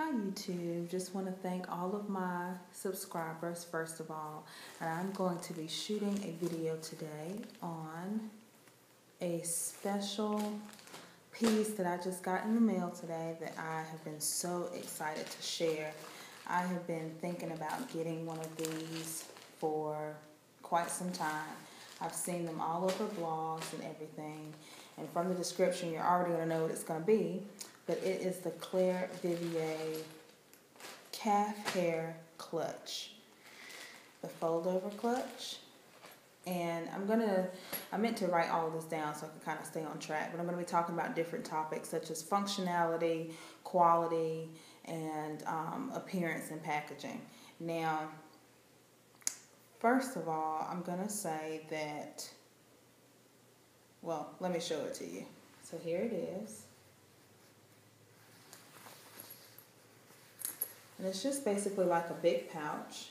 Hi YouTube, just want to thank all of my subscribers first of all, and I'm going to be shooting a video today on a special piece that I just got in the mail today that I have been so excited to share. I have been thinking about getting one of these for quite some time. I've seen them all over blogs and everything, and from the description you're already going to know what it's going to be. But it is the Clare Vivier calf hair clutch, the foldover clutch. And I meant to write all of this down so I can kind of stay on track, but I'm going to be talking about different topics such as functionality, quality, and appearance and packaging. Now, first of all, I'm going to say that, well, let me show it to you. So here it is. And it's just basically like a big pouch.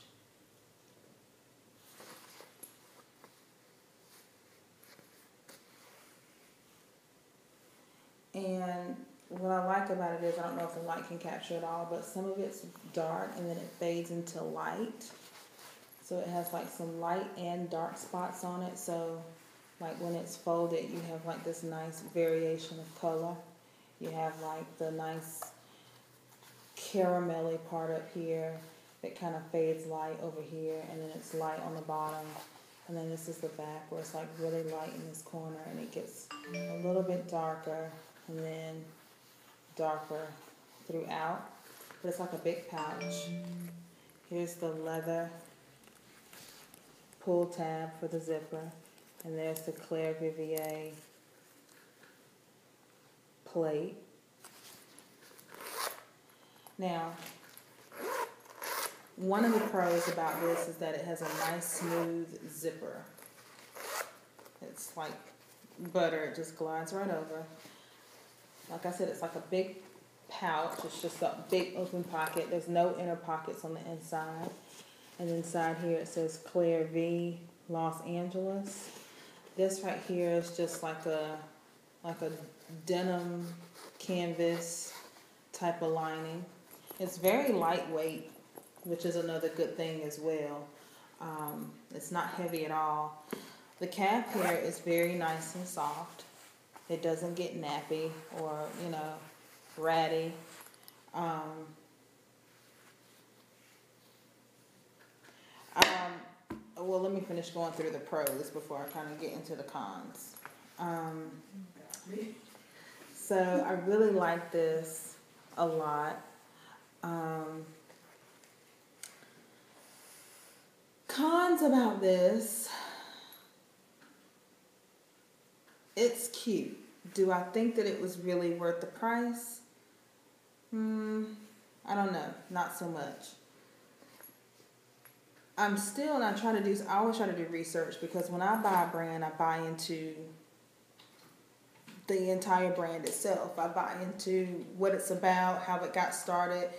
And what I like about it is, I don't know if the light can capture it all, but some of it's dark and then it fades into light. So it has like some light and dark spots on it. So like when it's folded, you have like this nice variation of color. You have like the nice caramelly part up here that kind of fades light over here, and then it's light on the bottom, and then this is the back where it's like really light in this corner, and it gets a little bit darker and then darker throughout, but it's like a big pouch. Here's the leather pull tab for the zipper, and there's the Clare Vivier plate. Now, one of the pros about this is that it has a nice smooth zipper. It's like butter, it just glides right over. Like I said, it's like a big pouch. It's just a big open pocket. There's no inner pockets on the inside. And inside here it says Clare V, Los Angeles. This right here is just like a denim canvas type of lining. It's very lightweight, which is another good thing as well. It's not heavy at all. The calf hair is very nice and soft. It doesn't get nappy or, ratty. Well, let me finish going through the pros before I kind of get into the cons. So I really like this a lot. Cons about this, it's cute. Do I think that it was really worth the price? I don't know, not so much. I always try to do research, because when I buy a brand, I buy into the entire brand itself. I buy into what it's about, how it got started,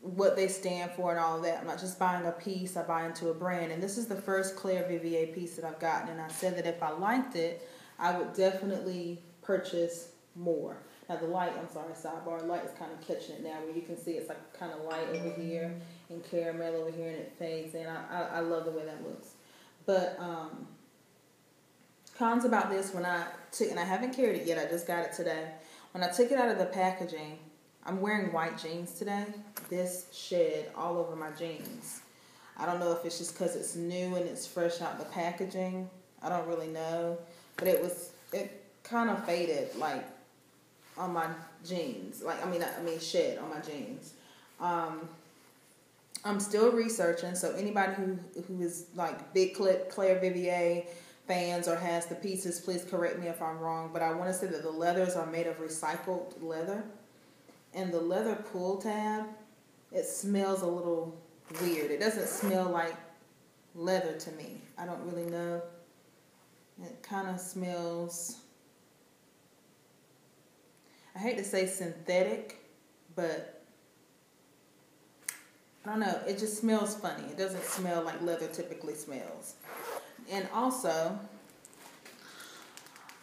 what they stand for and all of that. I'm not just buying a piece, I buy into a brand. And this is the first Clare Vivier piece that I've gotten, and I said that if I liked it, I would definitely purchase more. Now the light, sidebar, light is kind of catching it now, where you can see it's like kind of light over here and caramel over here, and it fades in. I love the way that looks. But cons about this, and I haven't carried it yet, I just got it today. When I took it out of the packaging, I'm wearing white jeans today. This shed all over my jeans. I don't know if it's just because it's new and it's fresh out the packaging. I don't really know. But it kind of faded, like, on my jeans. Shed on my jeans. I'm still researching, so anybody who is like big Clare Vivier fans or has the pieces, please correct me if I'm wrong. But I want to say that the leathers are made of recycled leather. And the leather pull tab, it smells a little weird. It doesn't smell like leather to me. I don't really know. It kind of smells, I hate to say synthetic, but I don't know. It just smells funny. It doesn't smell like leather typically smells. And also,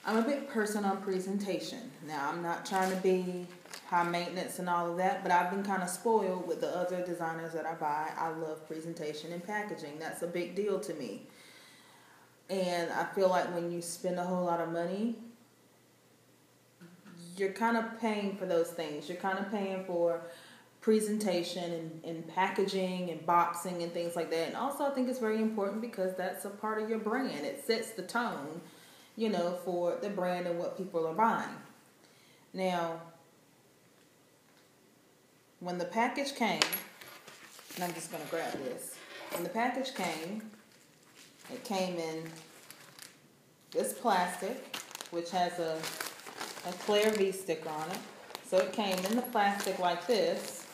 I'm a big person on presentation. Now, I'm not trying to be high maintenance and all of that, but I've been kind of spoiled with the other designers that I buy. I love presentation and packaging. That's a big deal to me. And I feel like when you spend a whole lot of money, you're kind of paying for those things. You're kind of paying for presentation and packaging and boxing and things like that. And also I think it's very important because that's a part of your brand. It sets the tone, you know, for the brand and what people are buying. Now, when the package came, and I'm just going to grab this. When the package came, it came in this plastic, which has a Clare V sticker on it. So it came in the plastic like this,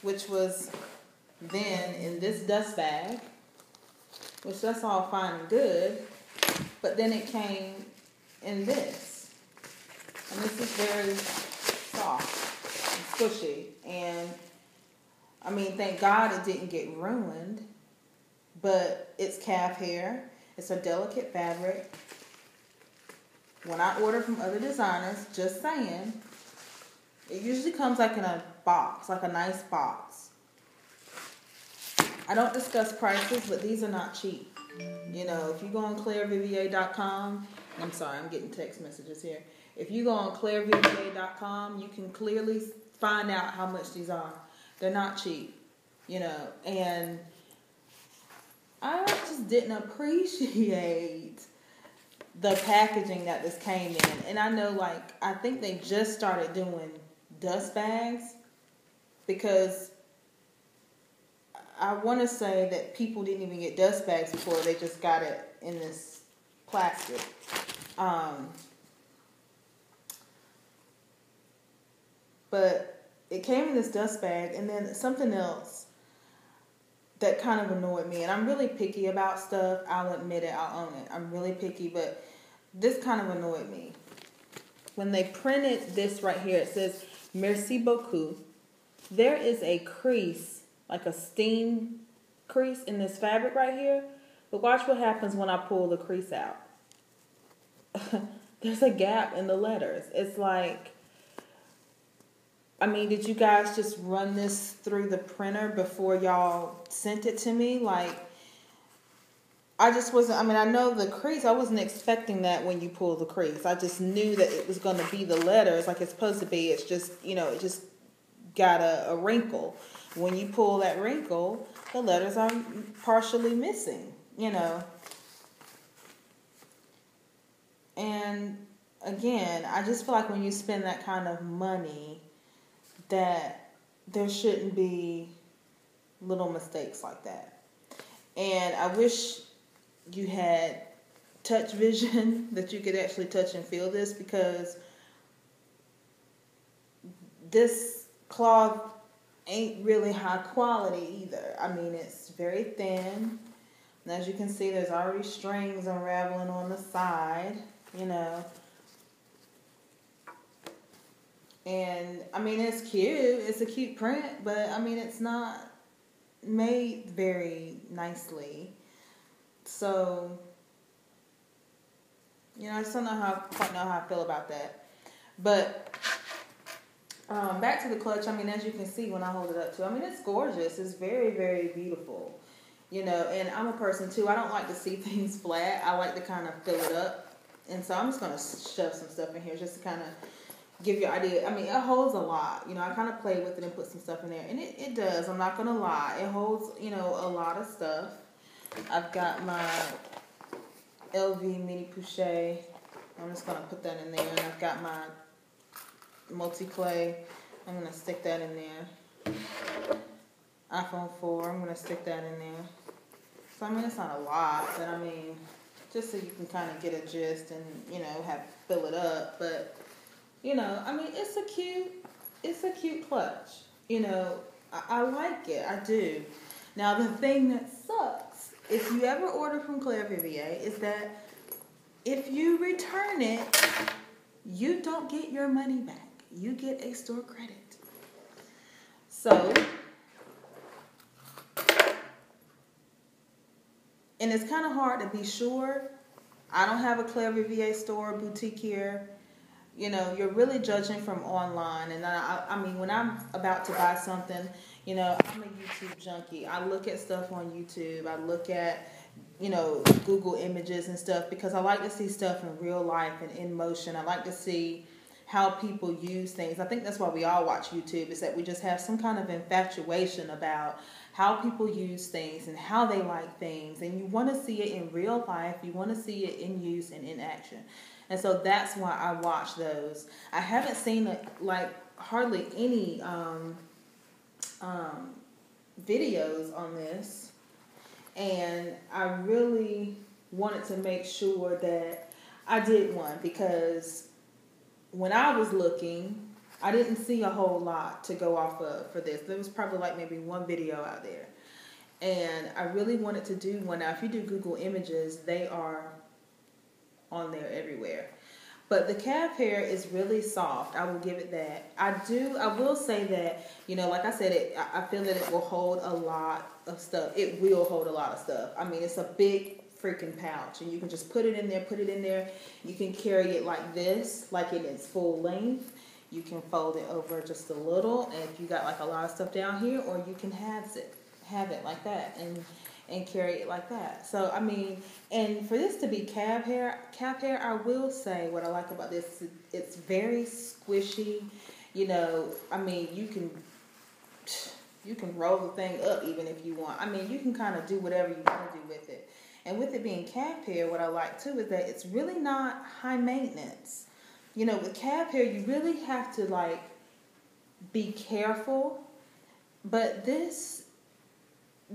which was then in this dust bag, which that's all fine and good, but then it came in this. And this is very soft and squishy. And I mean, thank God it didn't get ruined, but it's calf hair. It's a delicate fabric. When I order from other designers, just saying, it usually comes like in a box, like a nice box. I don't discuss prices, but these are not cheap. You know, if you go on ClareVivier.com, I'm sorry, I'm getting text messages here. If you go on ClareVivier.com, you can clearly find out how much these are. They're not cheap, you know, and I just didn't appreciate the packaging that this came in. And I know, like, I think they just started doing dust bags, because I want to say that people didn't even get dust bags before. They just got it in this plastic. But it came in this dust bag, and then something else that kind of annoyed me. And I'm really picky about stuff. I'll admit it. I'll own it. I'm really picky, but this kind of annoyed me. When they printed this right here, it says, Merci beaucoup. There is a crease, like a steam crease in this fabric right here. But watch what happens when I pull the crease out. There's a gap in the letters. It's like, I mean, did you guys just run this through the printer before y'all sent it to me? Like, I just wasn't, I mean, I know the crease, I wasn't expecting that when you pull the crease. I just knew that it was going to be the letters like it's supposed to be. It's just, you know, it just got a wrinkle. When you pull that wrinkle, the letters are partially missing, you know. And again, I just feel like when you spend that kind of money, that there shouldn't be little mistakes like that. And I wish you had touch vision, that you could actually touch and feel this, because this cloth ain't really high quality either. I mean, it's very thin. And as you can see, there's already strings unraveling on the side, you know. And, I mean, it's cute. It's a cute print, but, I mean, it's not made very nicely. So, you know, I just don't quite know how I feel about that. But, back to the clutch. I mean, as you can see when I hold it up too, I mean, it's gorgeous. It's very, very beautiful. You know, and I'm a person too. I don't like to see things flat. I like to kind of fill it up. And so I'm just going to shove some stuff in here just to kind of give you an idea. I mean, it holds a lot. You know, I kind of play with it and put some stuff in there. And it does. I'm not going to lie. It holds, you know, a lot of stuff. I've got my LV Mini Pouche. I'm just going to put that in there. And I've got my multi-clay. I'm going to stick that in there. iPhone 4. I'm going to stick that in there. So, I mean, it's not a lot. But, I mean, just so you can kind of get a gist and, you know, fill it up. But, you know, I mean, it's a cute clutch. You know, I like it. I do. Now, the thing that sucks, if you ever order from Clare Vivier, is that if you return it, you don't get your money back. You get a store credit. So, and it's kind of hard to be sure. I don't have a Clare Vivier store boutique here. You know, you're really judging from online. And I mean, when I'm about to buy something, you know, I'm a YouTube junkie. I look at stuff on YouTube. I look at, you know, Google images and stuff because I like to see stuff in real life and in motion. I like to see how people use things. I think that's why we all watch YouTube, is that we just have some kind of infatuation about how people use things and how they like things. And you want to see it in real life. You want to see it in use and in action. And so that's why I watch those. I haven't seen like hardly any videos on this. And I really wanted to make sure that I did one, because when I was looking, I didn't see a whole lot to go off of for this. There was probably like maybe one video out there. And I really wanted to do one. Now, if you do Google images, they are on there everywhere. But the calf hair is really soft. I will give it that. I will say that, you know, like I said, I feel that it will hold a lot of stuff. It will hold a lot of stuff. I mean, it's a big freaking pouch, and you can just put it in there. You can carry it like this, like in its full length. You can fold it over just a little, and if you got like a lot of stuff down here, or you can have it like that and carry it like that. So, I mean, and for this to be calf hair, I will say what I like about this, it's very squishy. You know, I mean, you can roll the thing up even if you want. I mean, you can kind of do whatever you want to do with it. And with it being calf hair, what I like too is that it's really not high maintenance. You know, with calf hair, you really have to like be careful, but this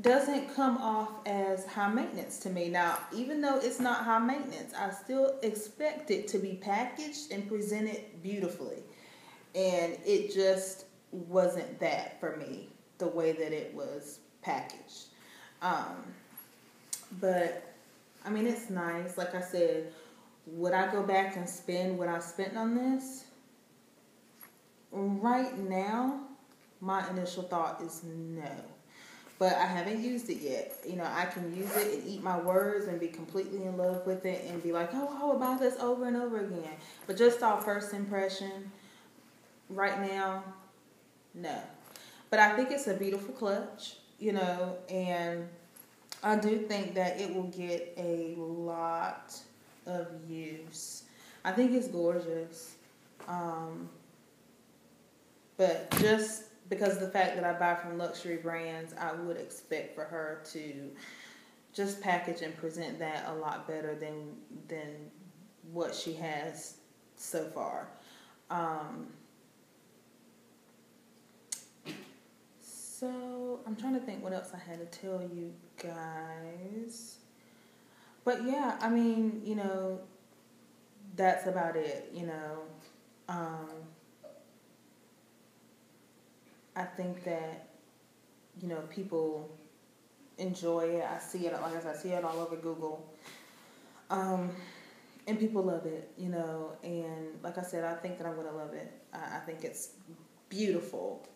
doesn't come off as high maintenance to me. Now, even though it's not high maintenance, I still expect it to be packaged and presented beautifully. And it just wasn't that for me, the way that it was packaged. But, I mean, it's nice. Like I said, would I go back and spend what I spent on this? Right now, my initial thought is no. But I haven't used it yet. You know, I can use it and eat my words and be completely in love with it and be like, oh, I will buy this over and over again. But just off first impression, right now, no. But I think it's a beautiful clutch, you know, and I do think that it will get a lot of use. I think it's gorgeous. But just because of the fact that I buy from luxury brands, I would expect for her to just package and present that a lot better than what she has so far. So I'm trying to think what else I had to tell you guys. But yeah, I mean, you know, that's about it, you know. I think that, you know, people enjoy it. I see it, like I said, I see it all over Google. And people love it, you know. And like I said, I think that I'm going to love it. I think it's beautiful,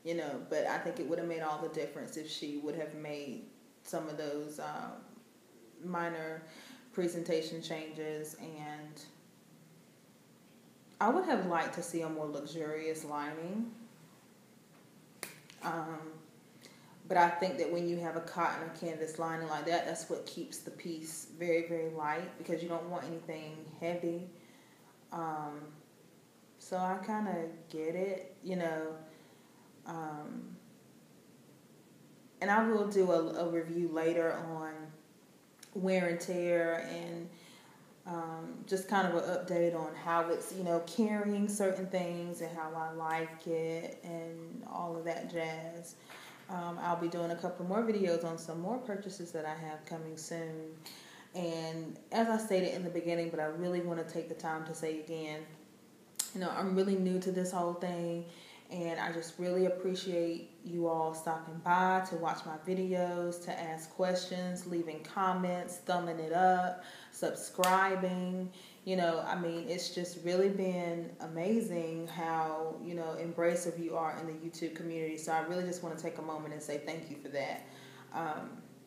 you know. But I think it would have made all the difference if she would have made some of those minor presentation changes. And I would have liked to see a more luxurious lining. But I think that when you have a cotton or canvas lining like that, that's what keeps the piece very, very light, because you don't want anything heavy. So I kind of get it, you know. And I will do a review later on wear and tear and just kind of an update on how it's, you know, carrying certain things and how I like it and all of that jazz. I'll be doing a couple more videos on some more purchases that I have coming soon. And as I stated in the beginning, but I really want to take the time to say again, you know, I'm really new to this whole thing. And I just really appreciate you all stopping by to watch my videos, to ask questions, leaving comments, thumbing it up, subscribing. You know, I mean, it's just really been amazing how, you know, embracive you are in the YouTube community. So I really just want to take a moment and say thank you for that.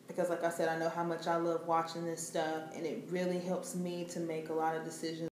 Because like I said, I know how much I love watching this stuff, and it really helps me to make a lot of decisions